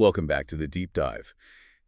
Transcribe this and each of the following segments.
Welcome back to the Deep Dive.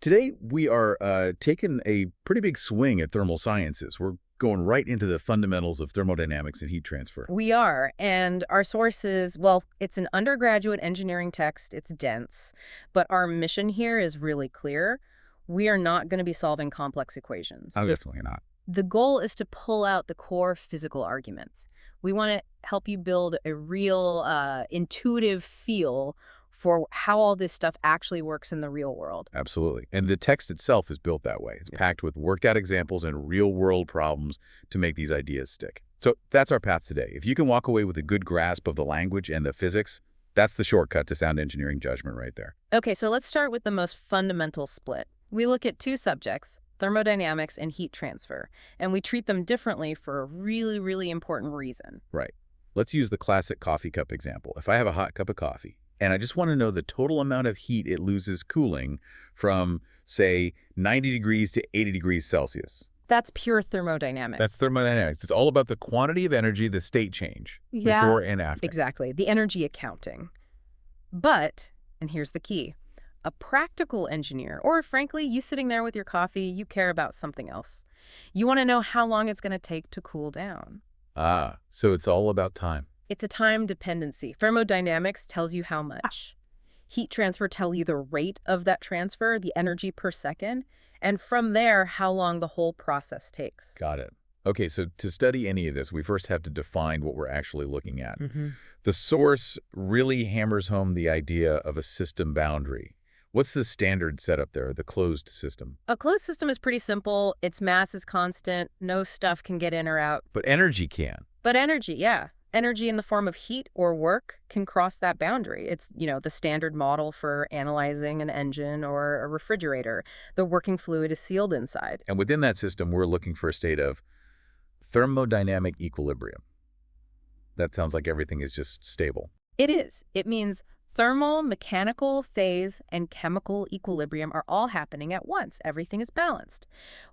Today, we are taking a pretty big swing at thermal sciences. We're going right into the fundamentals of thermodynamics and heat transfer. We are, and our source is, well, it's an undergraduate engineering text. It's dense, but our mission here is really clear. We are not going to be solving complex equations. Oh, definitely not. The goal is to pull out the core physical arguments. We want to help you build a real intuitive feel for how all this stuff actually works in the real world. Absolutely. And the text itself is built that way. It's packed with worked-out examples and real-world problems to make these ideas stick. So that's our path today. If you can walk away with a good grasp of the language and the physics, that's the shortcut to sound engineering judgment right there. Okay, so let's start with the most fundamental split. We look at two subjects, thermodynamics and heat transfer, and we treat them differently for a really, really important reason. Right. Let's use the classic coffee cup example. If I have a hot cup of coffee, and I just want to know the total amount of heat it loses cooling from, say, 90 degrees to 80 degrees Celsius. That's pure thermodynamics. That's thermodynamics. It's all about the quantity of energy, the state change, before and after. Exactly, the energy accounting. But, and here's the key, a practical engineer, or frankly, you sitting there with your coffee, you care about something else. You want to know how long it's going to take to cool down. Ah, so it's all about time. It's a time dependency. Thermodynamics tells you how much. Heat transfer tells you the rate of that transfer, the energy per second, and from there, how long the whole process takes. Got it. Okay, so to study any of this, we first have to define what we're actually looking at. The source really hammers home the idea of a system boundary. What's the standard setup there, the closed system? A closed system is pretty simple. Its mass is constant. No stuff can get in or out. But energy can. But energy, yeah. Energy in the form of heat or work can cross that boundary. It's, the standard model for analyzing an engine or a refrigerator. The working fluid is sealed inside. And within that system, we're looking for a state of thermodynamic equilibrium. That sounds like everything is just stable. It is. It means thermal, mechanical, phase, and chemical equilibrium are all happening at once. Everything is balanced,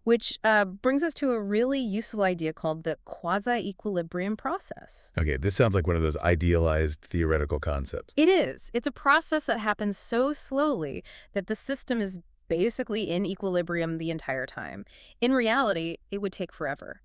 which brings us to a really useful idea called the quasi-equilibrium process. Okay, this sounds like one of those idealized theoretical concepts. It is. It's a process that happens so slowly that the system is basically in equilibrium the entire time. In reality, it would take forever,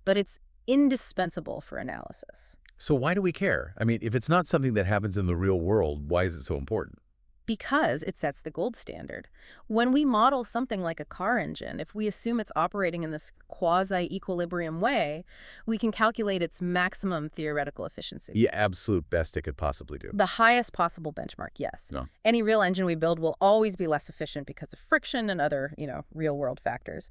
but it's indispensable for analysis. So why do we care? I mean, if it's not something that happens in the real world, why is it so important? Because it sets the gold standard. When we model something like a car engine, if we assume it's operating in this quasi-equilibrium way, we can calculate its maximum theoretical efficiency. The absolute best it could possibly do. The highest possible benchmark, yes. No. Any real engine we build will always be less efficient because of friction and other, real-world factors.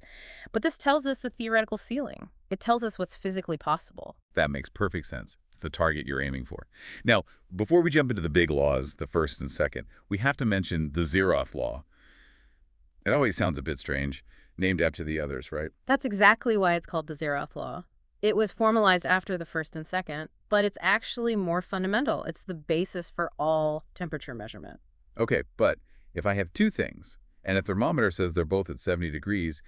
But this tells us the theoretical ceiling. It tells us what's physically possible. That makes perfect sense. It's the target you're aiming for. Now, before we jump into the big laws, the first and second, we have to mention the Zeroth Law. It always sounds a bit strange, named after the others, right? That's exactly why it's called the Zeroth Law. It was formalized after the first and second, but it's actually more fundamental. It's the basis for all temperature measurement. Okay, but if I have two things, and a thermometer says they're both at 70 degrees,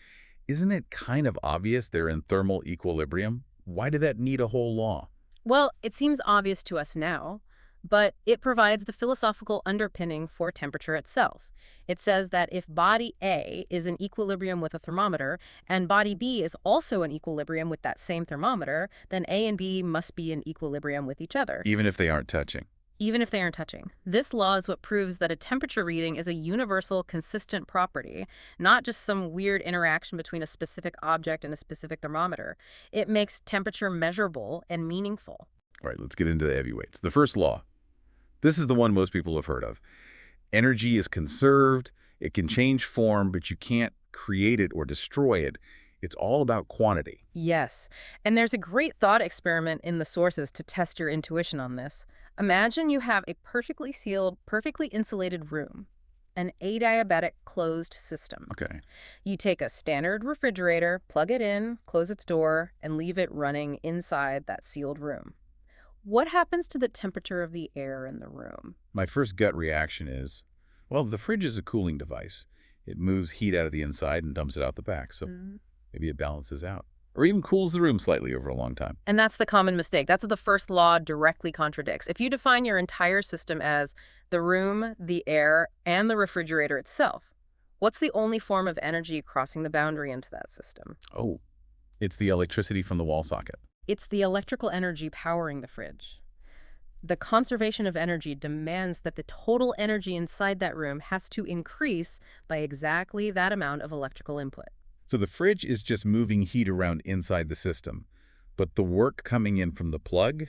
isn't it kind of obvious they're in thermal equilibrium? Why did that need a whole law? Well, it seems obvious to us now, but it provides the philosophical underpinning for temperature itself. It says that if body A is in equilibrium with a thermometer, and body B is also in equilibrium with that same thermometer, then A and B must be in equilibrium with each other. Even if they aren't touching. Even if they aren't touching. This law is what proves that a temperature reading is a universal, consistent property, not just some weird interaction between a specific object and a specific thermometer. It makes temperature measurable and meaningful. All right, let's get into the heavyweights. The first law. This is the one most people have heard of. Energy is conserved. It can change form, but you can't create it or destroy it. It's all about quantity. Yes, and there's a great thought experiment in the sources to test your intuition on this. Imagine you have a perfectly sealed, perfectly insulated room, an adiabatic closed system. Okay. You take a standard refrigerator, plug it in, close its door, and leave it running inside that sealed room. What happens to the temperature of the air in the room? My first gut reaction is, well, the fridge is a cooling device. It moves heat out of the inside and dumps it out the back, so maybe it balances out. or even cools the room slightly over a long time. And that's the common mistake. That's what the first law directly contradicts. If you define your entire system as the room, the air, and the refrigerator itself, what's the only form of energy crossing the boundary into that system? Oh, it's the electricity from the wall socket. It's the electrical energy powering the fridge. The conservation of energy demands that the total energy inside that room has to increase by exactly that amount of electrical input. So the fridge is just moving heat around inside the system, but the work coming in from the plug,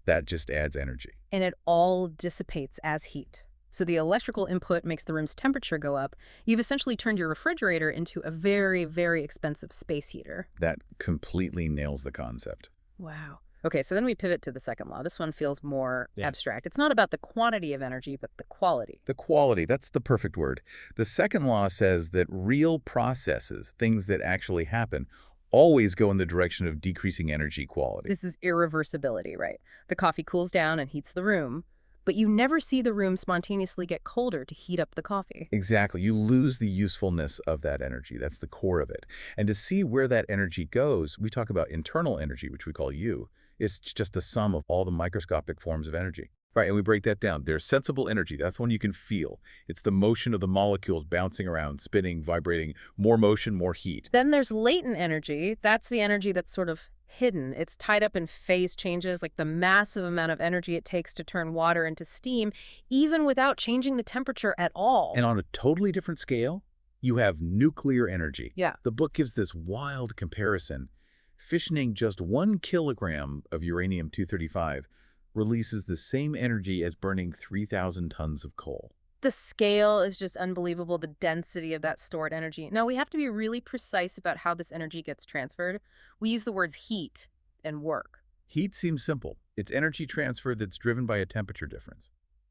that just adds energy. And it all dissipates as heat. So the electrical input makes the room's temperature go up. You've essentially turned your refrigerator into a very, very expensive space heater. That completely nails the concept. Wow. Okay, so then we pivot to the second law. This one feels more abstract. It's not about the quantity of energy, but the quality. The quality, that's the perfect word. The second law says that real processes, things that actually happen, always go in the direction of decreasing energy quality. This is irreversibility, right? The coffee cools down and heats the room, but you never see the room spontaneously get colder to heat up the coffee. Exactly. You lose the usefulness of that energy. That's the core of it. And to see where that energy goes, we talk about internal energy, which we call U. It's just the sum of all the microscopic forms of energy. Right, and we break that down. There's sensible energy. That's one you can feel. It's the motion of the molecules bouncing around, spinning, vibrating, more motion, more heat. Then there's latent energy. That's the energy that's sort of hidden. It's tied up in phase changes, like the massive amount of energy it takes to turn water into steam, even without changing the temperature at all. And on a totally different scale, you have nuclear energy. Yeah. The book gives this wild comparison. Fissioning just 1 kilogram of uranium-235 releases the same energy as burning 3,000 tons of coal. The scale is just unbelievable, the density of that stored energy. Now, we have to be really precise about how this energy gets transferred. We use the words heat and work. Heat seems simple. It's energy transfer that's driven by a temperature difference.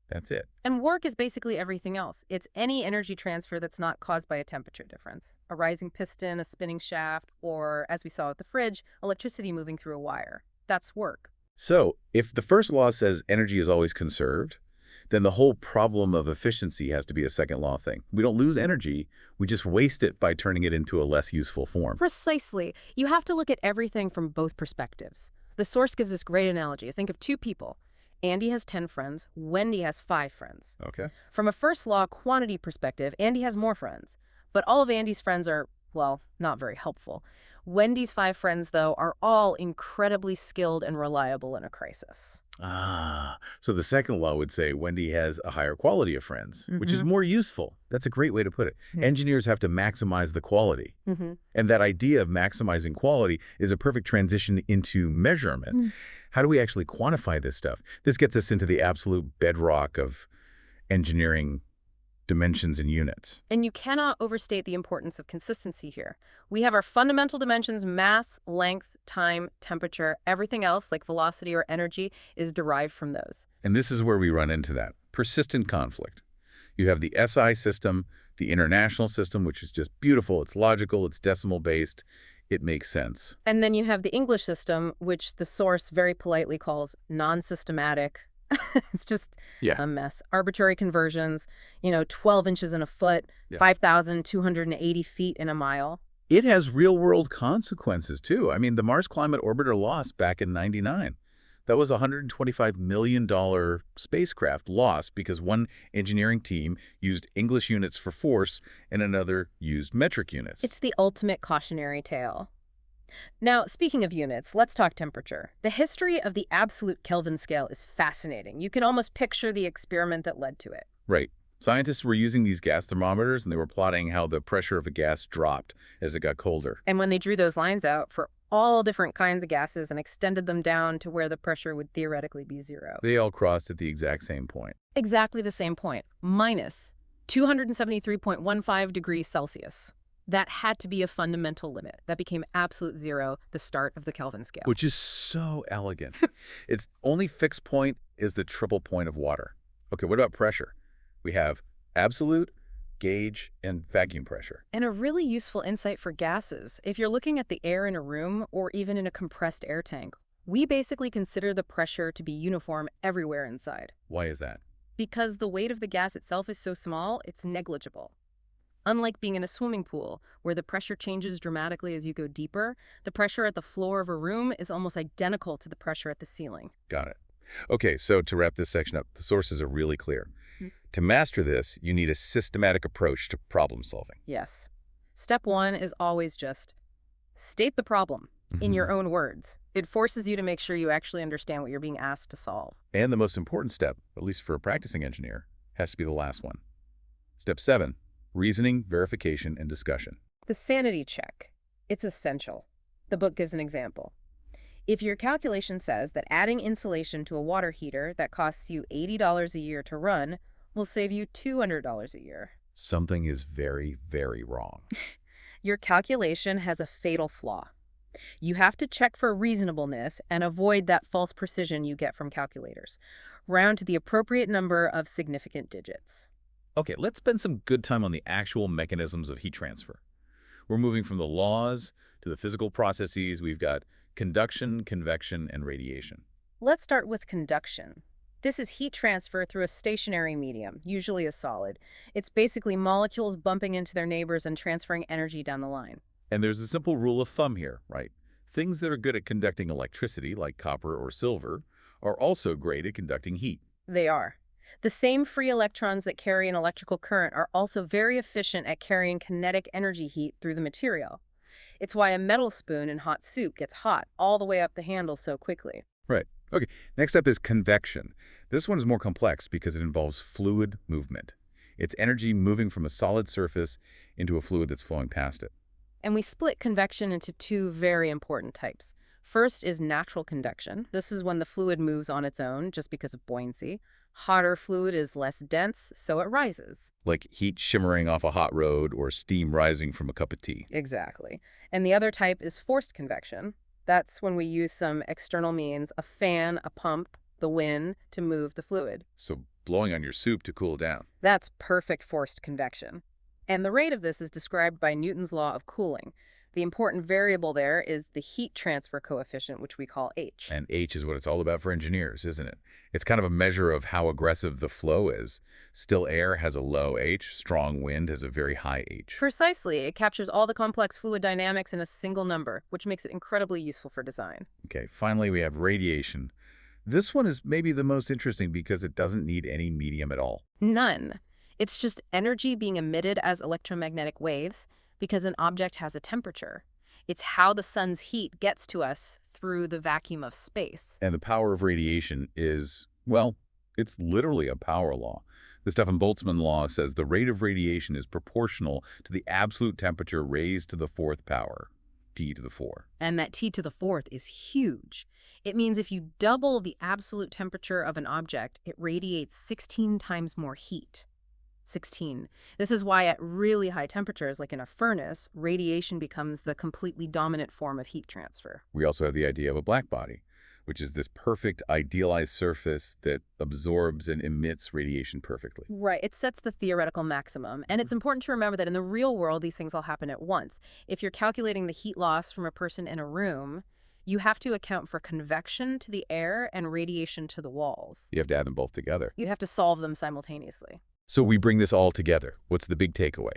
That's it. And work is basically everything else. It's any energy transfer that's not caused by a temperature difference. A rising piston, a spinning shaft, or, as we saw with the fridge, electricity moving through a wire. That's work. So, if the first law says energy is always conserved, then the whole problem of efficiency has to be a second law thing. We don't lose energy, we just waste it by turning it into a less useful form. Precisely. You have to look at everything from both perspectives. The source gives this great analogy. Think of two people. Andy has 10 friends, Wendy has 5 friends. Okay. From a first law quantity perspective, Andy has more friends. But all of Andy's friends are, well, not very helpful. Wendy's 5 friends, though, are all incredibly skilled and reliable in a crisis. So the second law would say Wendy has a higher quality of friends, which is more useful. That's a great way to put it. Engineers have to maximize the quality. And that idea of maximizing quality is a perfect transition into measurement. How do we actually quantify this stuff? This gets us into the absolute bedrock of engineering dimensions and units. And you cannot overstate the importance of consistency here. We have our fundamental dimensions: mass, length, time, temperature. Everything else, like velocity or energy, is derived from those. And this is where we run into that persistent conflict. You have the SI system, the international system, which is just beautiful. It's logical. It's decimal-based. It makes sense. And then you have the English system, which the source very politely calls non-systematic. It's just a mess. Arbitrary conversions, 12 inches in a foot, 5,280 feet in a mile. It has real-world consequences, too. I mean, the Mars Climate Orbiter lost back in '99. That was a $125 million spacecraft lost because one engineering team used English units for force and another used metric units. It's the ultimate cautionary tale. Now, speaking of units, let's talk temperature. The history of the absolute Kelvin scale is fascinating. You can almost picture the experiment that led to it. Right. Scientists were using these gas thermometers, and they were plotting how the pressure of a gas dropped as it got colder. And when they drew those lines out for all different kinds of gases and extended them down to where the pressure would theoretically be 0. They all crossed at the exact same point. Exactly the same point, minus 273.15 degrees Celsius. That had to be a fundamental limit. That became absolute 0, the start of the Kelvin scale. Which is so elegant. Its only fixed point is the triple point of water. Okay, what about pressure? We have absolute, gauge, and vacuum pressure. And a really useful insight for gases. If you're looking at the air in a room or even in a compressed air tank, we basically consider the pressure to be uniform everywhere inside. Why is that? Because the weight of the gas itself is so small, it's negligible. Unlike being in a swimming pool, where the pressure changes dramatically as you go deeper, the pressure at the floor of a room is almost identical to the pressure at the ceiling. Got it. Okay, so to wrap this section up, the sources are really clear. Mm. To master this, you need a systematic approach to problem solving. Yes. Step one is always just state the problem in your own words. It forces you to make sure you actually understand what you're being asked to solve. And the most important step, at least for a practicing engineer, has to be the last one. Step 7, reasoning, verification, and discussion. The sanity check. It's essential. The book gives an example. If your calculation says that adding insulation to a water heater that costs you $80 a year to run will save you $200 a year. Something is very, very wrong. Your calculation has a fatal flaw. You have to check for reasonableness and avoid that false precision you get from calculators. Round to the appropriate number of significant digits. Okay, let's spend some good time on the actual mechanisms of heat transfer. We're moving from the laws to the physical processes. We've got conduction, convection, and radiation. Let's start with conduction. This is heat transfer through a stationary medium, usually a solid. It's basically molecules bumping into their neighbors and transferring energy down the line. And there's a simple rule of thumb here, right? Things that are good at conducting electricity, like copper or silver, are also great at conducting heat. They are. The same free electrons that carry an electrical current are also very efficient at carrying kinetic energy heat through the material. It's why a metal spoon in hot soup gets hot all the way up the handle so quickly. Right. Okay, next up is convection. This one is more complex because it involves fluid movement. It's energy moving from a solid surface into a fluid that's flowing past it. And we split convection into two very important types. First is natural conduction. This is when the fluid moves on its own just because of buoyancy. Hotter fluid is less dense, so it rises. Like heat shimmering off a hot road or steam rising from a cup of tea. Exactly. And the other type is forced convection. That's when we use some external means, a fan, a pump, the wind, to move the fluid. So blowing on your soup to cool down. That's perfect forced convection. And the rate of this is described by Newton's law of cooling. The important variable there is the heat transfer coefficient, which we call H. And H is what it's all about for engineers, isn't it? It's kind of a measure of how aggressive the flow is. Still air has a low H, strong wind has a very high H. Precisely. It captures all the complex fluid dynamics in a single number, which makes it incredibly useful for design. Okay, finally we have radiation. This one is maybe the most interesting because it doesn't need any medium at all. None. It's just energy being emitted as electromagnetic waves because an object has a temperature. It's how the sun's heat gets to us through the vacuum of space. And the power of radiation is, well, it's literally a power law. The Stefan-Boltzmann law says the rate of radiation is proportional to the absolute temperature raised to the fourth power, T to the 4. And that T to the fourth is huge. It means if you double the absolute temperature of an object, it radiates 16 times more heat. 16. This is why at really high temperatures, like in a furnace, radiation becomes the completely dominant form of heat transfer. We also have the idea of a black body, which is this perfect, idealized surface that absorbs and emits radiation perfectly. Right. It sets the theoretical maximum. And it's important to remember that in the real world, these things all happen at once. If you're calculating the heat loss from a person in a room, you have to account for convection to the air and radiation to the walls. You have to add them both together. You have to solve them simultaneously. So we bring this all together. What's the big takeaway?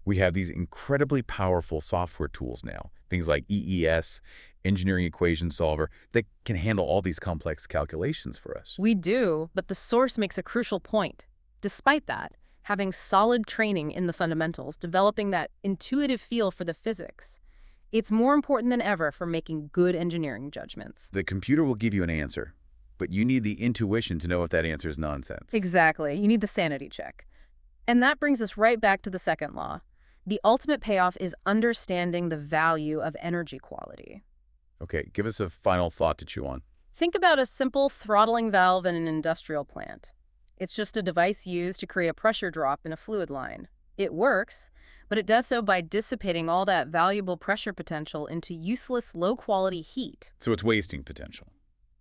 We have these incredibly powerful software tools now, things like EES, Engineering Equation Solver, that can handle all these complex calculations for us. We do, but the source makes a crucial point. Despite that, having solid training in the fundamentals, developing that intuitive feel for the physics, it's more important than ever for making good engineering judgments. The computer will give you an answer, but you need the intuition to know if that answer is nonsense. Exactly. You need the sanity check. And that brings us right back to the second law. The ultimate payoff is understanding the value of energy quality. Okay, give us a final thought to chew on. Think about a simple throttling valve in an industrial plant. It's just a device used to create a pressure drop in a fluid line. It works, but it does so by dissipating all that valuable pressure potential into useless, low-quality heat. So it's wasting potential.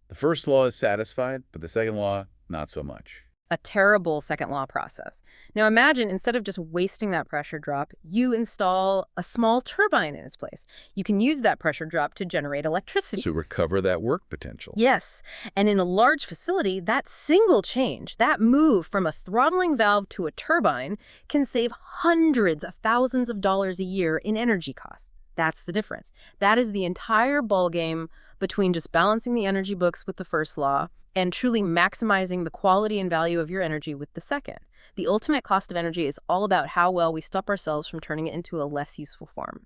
The first law is satisfied, but the second law, not so much. A terrible second law process. Now imagine instead of just wasting that pressure drop, you install a small turbine in its place. You can use that pressure drop to generate electricity. To recover that work potential. Yes, and in a large facility, that single change, that move from a throttling valve to a turbine, can save hundreds of thousands of dollars a year in energy costs. That's the difference. That is the entire ballgame between just balancing the energy books with the first law and truly maximizing the quality and value of your energy with the second. The ultimate cost of energy is all about how well we stop ourselves from turning it into a less useful form.